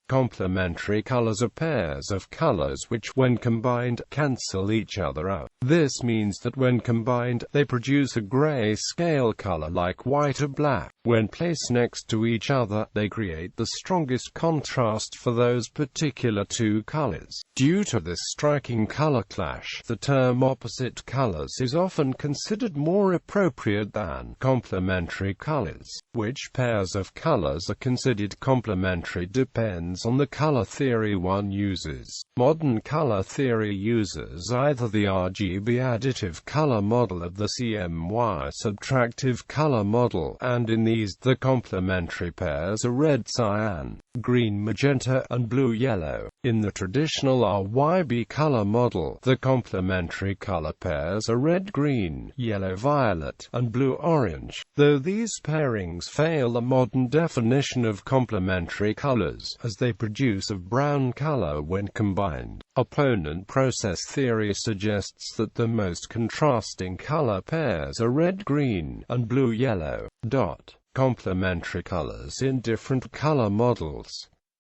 Complementary colors are pairs of colors which, when combined, cancel each other out. This means that when combined, they produce a gray-scale color like white or black. When placed next to each other, they create the strongest contrast for those particular two colors. Due to this striking color clash, the term opposite colors is often considered more appropriate than complementary colors. Which pairs of colors are considered complementary depends on the color theory one uses. Modern color theory uses either the RGB additive color model or the CMY subtractive color model, and in these, the complementary pairs are red cyan, green magenta, and blue yellow. In the traditional RYB color model, the complementary color pairs are red green, yellow violet, and blue orange. Though these pairings fail the modern definition of complementary colors, as they produce a brown color when combined. Opponent process theory suggests that the most contrasting color pairs are red-green and blue-yellow. Complementary colors in different color models.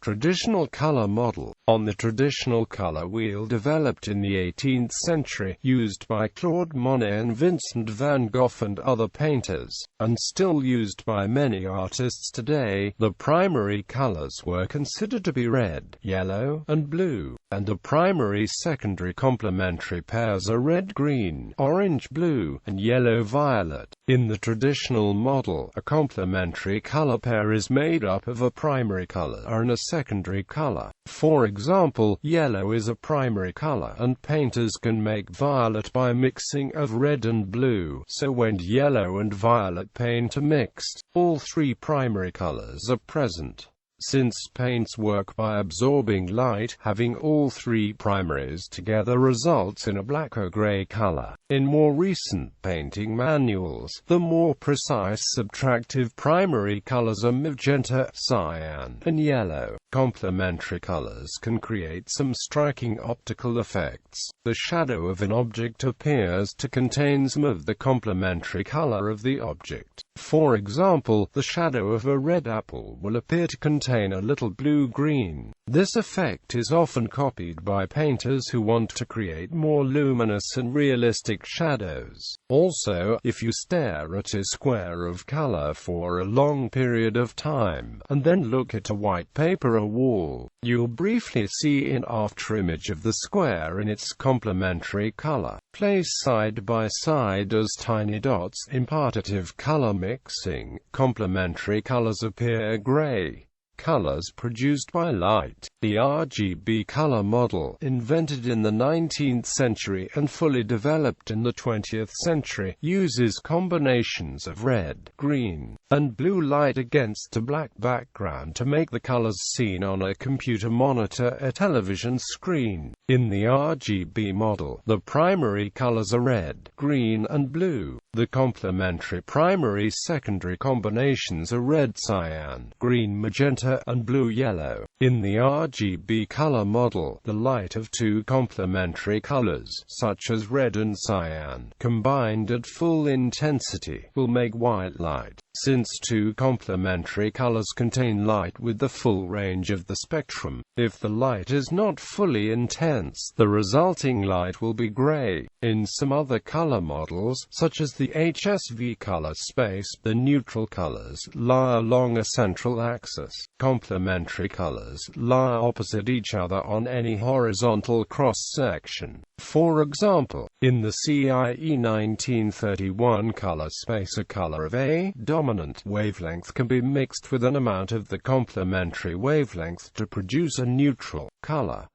Traditional color model. On the traditional color wheel developed in the 18th century, used by Claude Monet and Vincent van Gogh and other painters, and still used by many artists today, the primary colors were considered to be red, yellow, and blue, and the primary-secondary complementary pairs are red-green, orange-blue, and yellow-violet. In the traditional model, a complementary color pair is made up of a primary color and a secondary color. For example, yellow is a primary color, and painters can make violet by mixing of red and blue, so when yellow and violet paint are mixed, all three primary colors are present. Since paints work by absorbing light, having all three primaries together results in a black or gray color. In more recent painting manuals, the more precise subtractive primary colors are magenta, cyan, and yellow. Complementary colors can create some striking optical effects. The shadow of an object appears to contain some of the complementary color of the object. For example, the shadow of a red apple will appear to contain a little blue-green. This effect is often copied by painters who want to create more luminous and realistic shadows. Also, if you stare at a square of color for a long period of time, and then look at a white paper or wall, you'll briefly see an afterimage of the square in its complementary color. Placed side by side as tiny dots in partitive color mixing, complementary colors appear gray. Colors produced by light. The RGB color model, invented in the 19th century and fully developed in the 20th century, uses combinations of red, green, and blue light against a black background to make the colors seen on a computer monitor or television screen. In the RGB model, the primary colors are red, green, and blue. The complementary primary-secondary combinations are red cyan, green magenta, and blue-yellow. In the RGB color model, the light of two complementary colors, such as red and cyan, combined at full intensity, will make white light. Since two complementary colors contain light with the full range of the spectrum, if the light is not fully intense, the resulting light will be gray. In some other color models, such as the HSV color space, the neutral colors lie along a central axis. Complementary colors lie opposite each other on any horizontal cross-section. For example, in the CIE 1931 color space, a color of a dominant wavelength can be mixed with an amount of the complementary wavelength to produce a neutral color.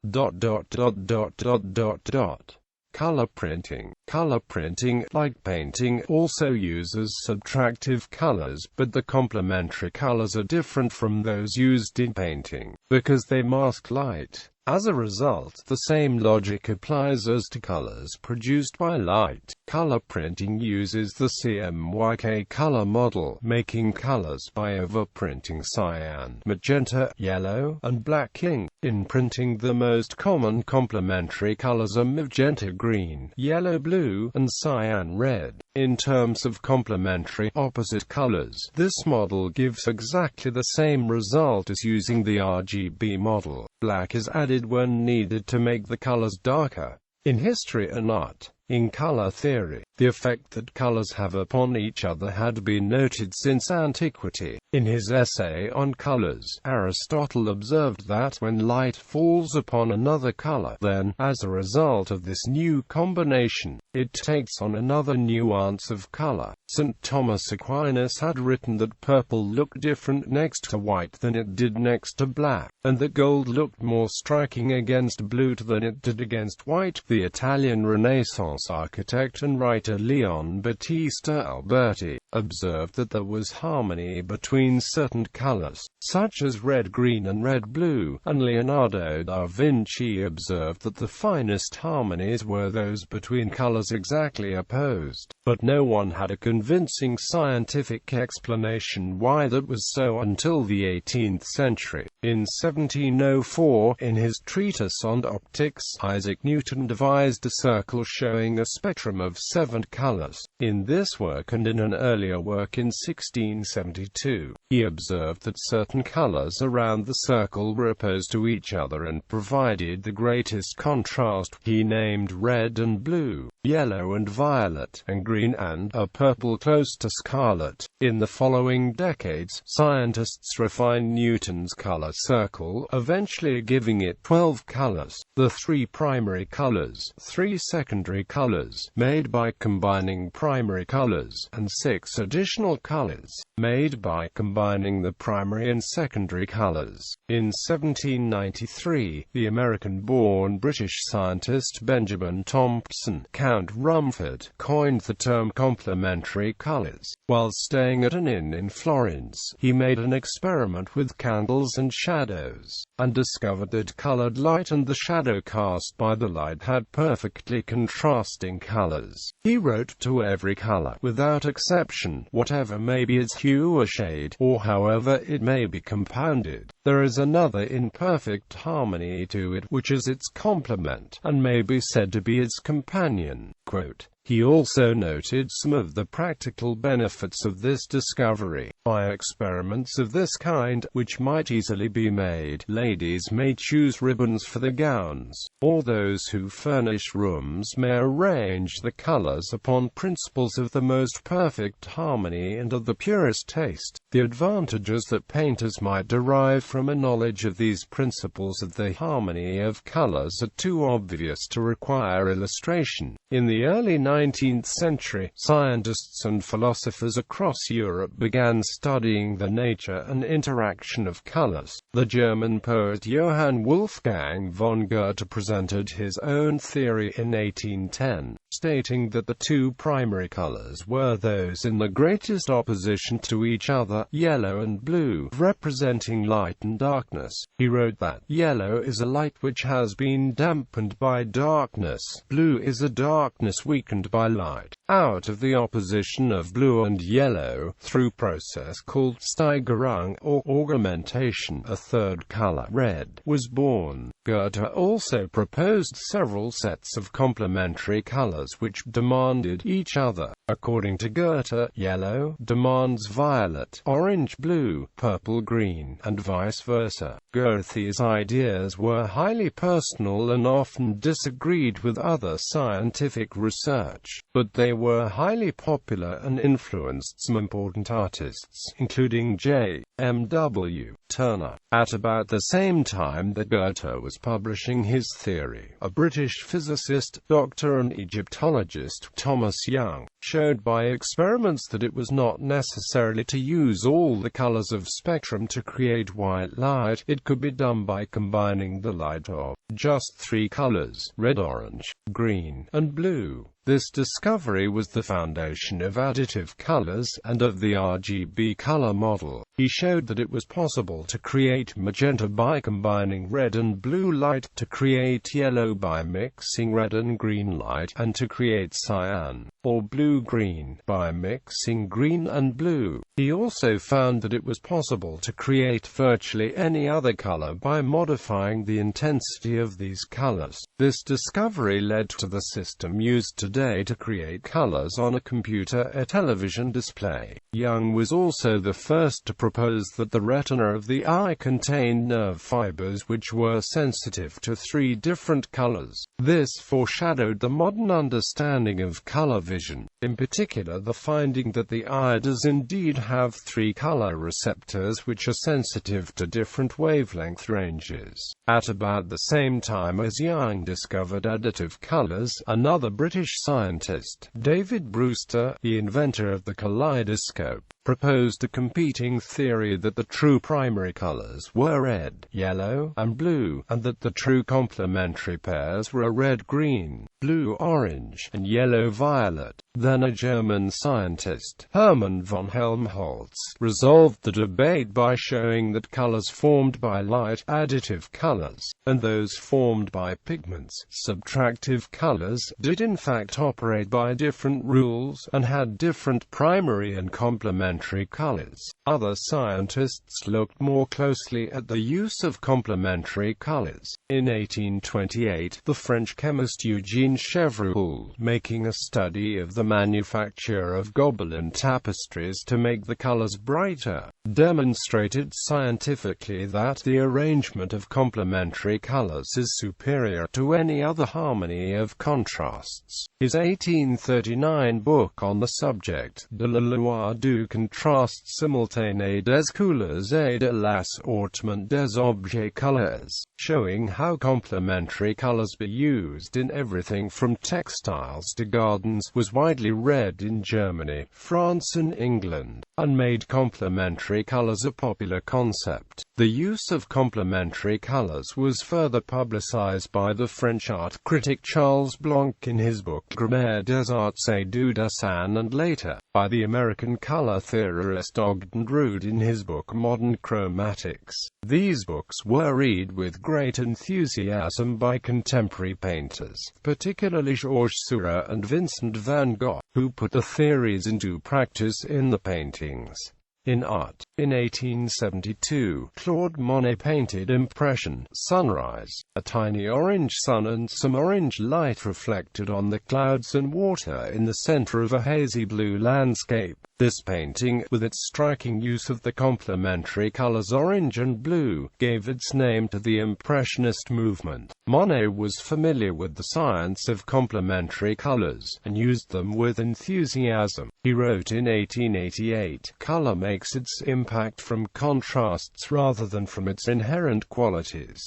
Color printing. Color printing, like painting, also uses subtractive colors, but the complementary colors are different from those used in painting, because they mask light. As a result, the same logic applies as to colors produced by light. Color printing uses the CMYK color model, making colors by overprinting cyan, magenta, yellow, and black ink. In printing, the most common complementary colors are magenta green, yellow blue, and cyan red. In terms of complementary opposite colors, this model gives exactly the same result as using the RGB model. Black is added when needed to make the colors darker. In history and art, in color theory, the effect that colors have upon each other had been noted since antiquity. In his essay on colors, Aristotle observed that when light falls upon another color, then, as a result of this new combination, it takes on another nuance of color. St. Thomas Aquinas had written that purple looked different next to white than it did next to black, and that gold looked more striking against blue than it did against white. The Italian Renaissance architect and writer Leon Battista Alberti observed that there was harmony between certain colors, such as red, green, and red-blue, and Leonardo da Vinci observed that the finest harmonies were those between colors exactly opposed. But no one had a convincing scientific explanation why that was so until the 18th century. In 1704, in his treatise on optics, Isaac Newton devised a circle showing a spectrum of 7 colors. In this work and in an earlier work in 1672, he observed that certain colors around the circle were opposed to each other and provided the greatest contrast. He named red and blue, yellow and violet, and green and a purple close to scarlet. In the following decades, scientists refined Newton's color circle, eventually giving it 12 colors. The 3 primary colors, 3 secondary colors, made by combining primary colors, and 6 additional colors, made by combining the primary and secondary colors. In 1793, the American-born British scientist Benjamin Thompson, Count Rumford, coined the term complementary colors. While staying at an inn in Florence, he made an experiment with candles and shadows, and discovered that colored light and the shadow cast by the light had perfectly contrasting colors. He wrote to every color, without exception, whatever may be its hue or shade, or however it may be compounded, there is another in perfect harmony to it, which is its complement, and may be said to be its companion. Quote, he also noted some of the practical benefits of this discovery. By experiments of this kind, which might easily be made, ladies may choose ribbons for the gowns, or those who furnish rooms may arrange the colors upon principles of the most perfect harmony and of the purest taste. The advantages that painters might derive from a knowledge of these principles of the harmony of colors are too obvious to require illustration. In the early 19th century, scientists and philosophers across Europe began studying the nature and interaction of colors. The German poet Johann Wolfgang von Goethe presented his own theory in 1810, stating that the 2 primary colors were those in the greatest opposition to each other, yellow and blue, representing light and darkness. He wrote that, yellow is a light which has been dampened by darkness, blue is a darkness weakened by light. Out of the opposition of blue and yellow, through process called Steigerung or augmentation, a 3rd color, red, was born. Goethe also proposed several sets of complementary colors which demanded each other. According to Goethe, yellow demands violet, orange blue, purple green, and vice versa. Goethe's ideas were highly personal and often disagreed with other scientific research, but they were highly popular and influenced some important artists, including J.M.W. Turner. At about the same time that Goethe was publishing his theory, a British physicist, doctor and Egyptologist, Thomas Young, showed by experiments that it was not necessarily to use all the colors of spectrum to create white light. It could be done by combining the light of just 3 colors, red, orange, green, and blue. This discovery was the foundation of additive colors, and of the RGB color model. He showed that it was possible to create magenta by combining red and blue light, to create yellow by mixing red and green light, and to create cyan or blue-green, by mixing green and blue. He also found that it was possible to create virtually any other color by modifying the intensity of these colors. This discovery led to the system used today to create colors on a computer or television display. Young was also the first to propose that the retina of the eye contained nerve fibers which were sensitive to 3 different colors. This foreshadowed the modern understanding of color vision, in particular the finding that the eye does indeed have 3 color receptors which are sensitive to different wavelength ranges. At about the same time as Young discovered additive colors, another British scientist, David Brewster, the inventor of the kaleidoscope, proposed a competing theory that the true primary colors were red, yellow, and blue, and that the true complementary pairs were red-green, blue-orange, and yellow-violet. Then a German scientist, Hermann von Helmholtz, resolved the debate by showing that colors formed by light, additive colors, and those formed by pigments, subtractive colors, did in fact operate by different rules, and had different primary and complementary colors. Other scientists looked more closely at the use of complementary colors. In 1828, the French chemist Eugène Chevreul, making a study of the manufacture of Gobelin tapestries to make the colors brighter, demonstrated scientifically that the arrangement of complementary colors is superior to any other harmony of contrasts. His 1839 book on the subject, De la loi du contraste simultané des couleurs et de l'assortiment des objets colors, showing how complementary colors be used in everything from textiles to gardens, was widely read in Germany, France and England, and made complementary colors a popular concept. The use of complementary colors was further publicized by the French art critic Charles Blanc in his book Grammaire des arts et du dessin, and later, by the American color theorist Ogden Rood in his book Modern Chromatics. These books were read with great enthusiasm by contemporary painters, particularly Georges Seurat and Vincent van Gogh, who put the theories into practice in the paintings. In art, in 1872, Claude Monet painted Impression, Sunrise, a tiny orange sun and some orange light reflected on the clouds and water in the center of a hazy blue landscape. This painting, with its striking use of the complementary colors orange and blue, gave its name to the Impressionist movement. Monet was familiar with the science of complementary colors, and used them with enthusiasm. He wrote in 1888, "Color makes its impact from contrasts rather than from its inherent qualities.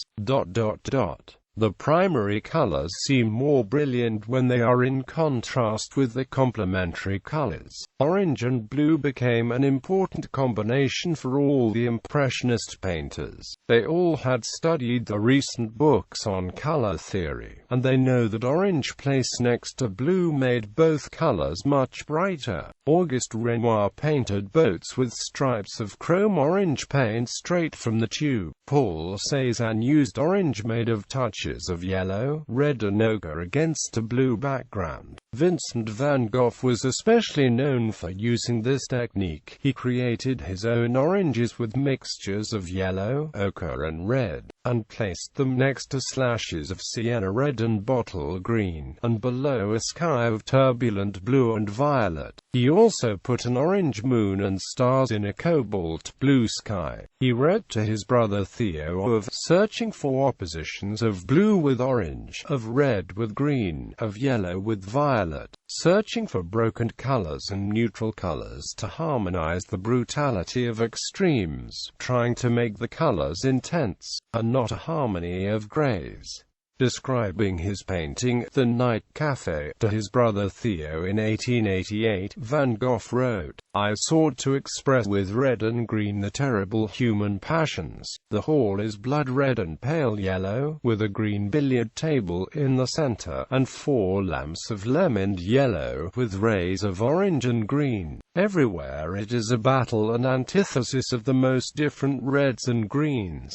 The primary colors seem more brilliant when they are in contrast with the complementary colors." Orange and blue became an important combination for all the Impressionist painters. They all had studied the recent books on color theory, and they know that orange placed next to blue made both colors much brighter. Auguste Renoir painted boats with stripes of chrome orange paint straight from the tube. Paul Cézanne used orange made of touches of yellow, red and ochre against a blue background. Vincent van Gogh was especially known for using this technique. He created his own oranges with mixtures of yellow, ochre and red, and placed them next to slashes of sienna red and bottle green, and below a sky of turbulent blue and violet. He also put an orange moon and stars in a cobalt blue sky. He wrote to his brother Theo of searching for oppositions of blue with orange, of red with green, of yellow with violet, searching for broken colors and neutral colors to harmonize the brutality of extremes, trying to make the colors intense, and not a harmony of grays. Describing his painting, The Night Café, to his brother Theo in 1888, Van Gogh wrote, "I sought to express with red and green the terrible human passions. The hall is blood red and pale yellow, with a green billiard table in the center, and 4 lamps of lemon yellow, with rays of orange and green. Everywhere it is a battle and antithesis of the most different reds and greens."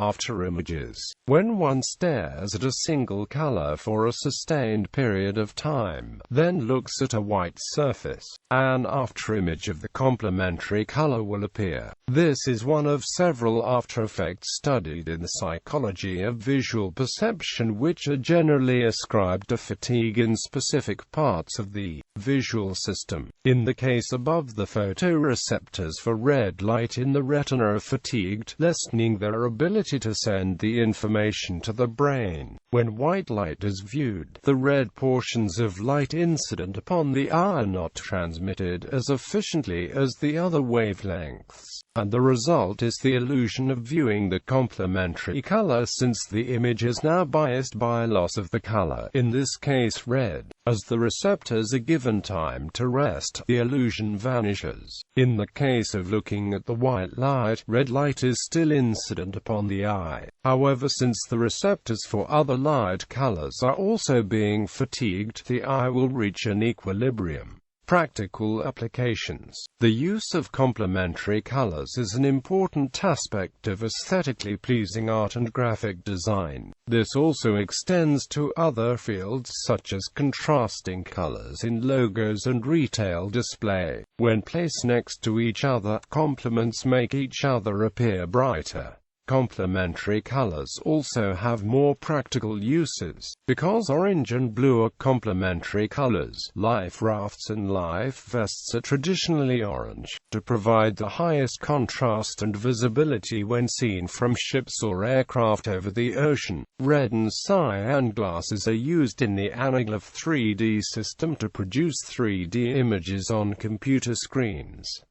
After images. When one stares at a single color for a sustained period of time, then looks at a white surface, an afterimage of the complementary color will appear. This is one of several aftereffects studied in the psychology of visual perception, which are generally ascribed to fatigue in specific parts of the visual system. In the case above, the photoreceptors for red light in the retina are fatigued, lessening their ability to send the information to the brain. When white light is viewed, the red portions of light incident upon the eye are not transmitted as efficiently as the other wavelengths, and the result is the illusion of viewing the complementary color, since the image is now biased by loss of the color, in this case red. As the receptors are given time to rest, the illusion vanishes. In the case of looking at the white light, red light is still incident upon the eye. However, since the receptors for other light colors are also being fatigued, the eye will reach an equilibrium. Practical applications. The use of complementary colors is an important aspect of aesthetically pleasing art and graphic design. This also extends to other fields such as contrasting colors in logos and retail display. When placed next to each other, complements make each other appear brighter. Complementary colors also have more practical uses. Because orange and blue are complementary colors, life rafts and life vests are traditionally orange, to provide the highest contrast and visibility when seen from ships or aircraft over the ocean. Red and cyan glasses are used in the anaglyph 3D system to produce 3D images on computer screens.